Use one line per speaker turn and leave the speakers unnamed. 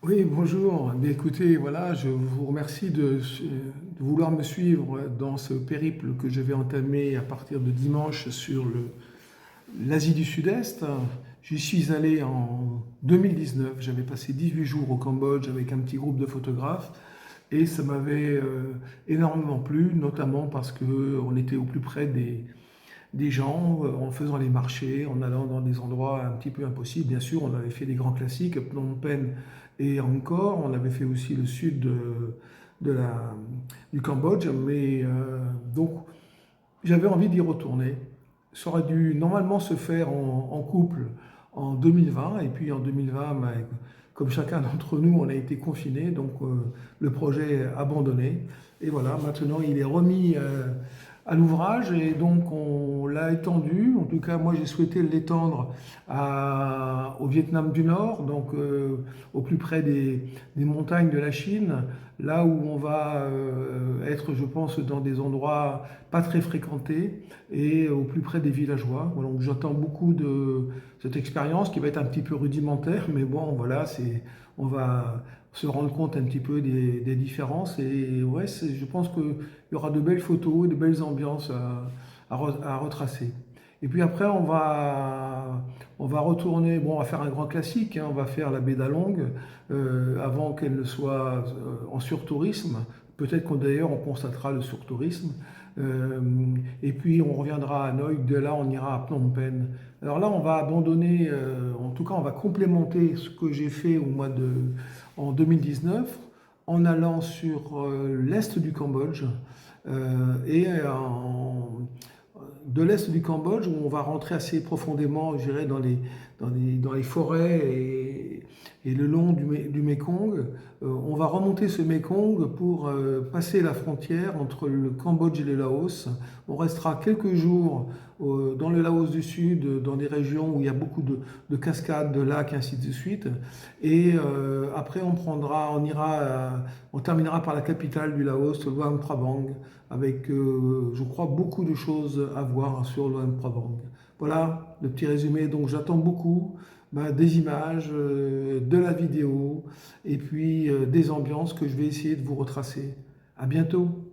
Oui, bonjour. Mais écoutez, voilà, je vous remercie de vouloir me suivre dans ce périple que je vais entamer à partir de dimanche sur l'Asie du Sud-Est. J'y suis allé en 2019. J'avais passé 18 jours au Cambodge avec un petit groupe de photographes et ça m'avait énormément plu, notamment parce qu'on était au plus près des gens, en faisant les marchés, en allant dans des endroits un petit peu impossibles. Bien sûr, on avait fait des grands classiques, Phnom Penh et Angkor. On avait fait aussi le sud de la, du Cambodge. Mais donc, j'avais envie d'y retourner. Ça aurait dû normalement se faire en couple en 2020. Et puis en 2020, ben, comme chacun d'entre nous, on a été confinés. Donc, le projet est abandonné. Et voilà, maintenant, il est remis à l'ouvrage et donc on l'a étendu. En tout cas, moi j'ai souhaité l'étendre au Vietnam du Nord, donc au plus près des montagnes de la Chine, là où on va être, je pense, dans des endroits pas très fréquentés et au plus près des villageois. Voilà, donc j'attends beaucoup de cette expérience qui va être un petit peu rudimentaire, mais bon, voilà, on va se rendre compte un petit peu des différences. Et ouais, je pense qu'il y aura de belles photos et de belles ambiances à retracer. Et puis après, on va retourner, bon, on va faire un grand classique, hein, on va faire la baie d'Along avant qu'elle ne soit en surtourisme. Peut-être qu'on d'ailleurs on constatera le surtourisme. Euh, et puis on reviendra à Hanoï, de là on ira à Phnom Penh. Alors là, on va abandonner, en tout cas, on va complémenter ce que j'ai fait en 2019 en allant sur l'est du Cambodge de l'est du Cambodge où on va rentrer assez profondément, je dirais, dans les forêts et le long du Mékong. On va remonter ce Mékong pour passer la frontière entre le Cambodge et le Laos. On restera quelques jours dans le Laos du Sud, dans des régions où il y a beaucoup de cascades, de lacs, ainsi de suite. Et après, on terminera par la capitale du Laos, Luang Prabang, avec, je crois, beaucoup de choses à voir sur Luang Prabang. Voilà le petit résumé. Donc, j'attends beaucoup des images, de la vidéo, et puis des ambiances que je vais essayer de vous retracer. À bientôt.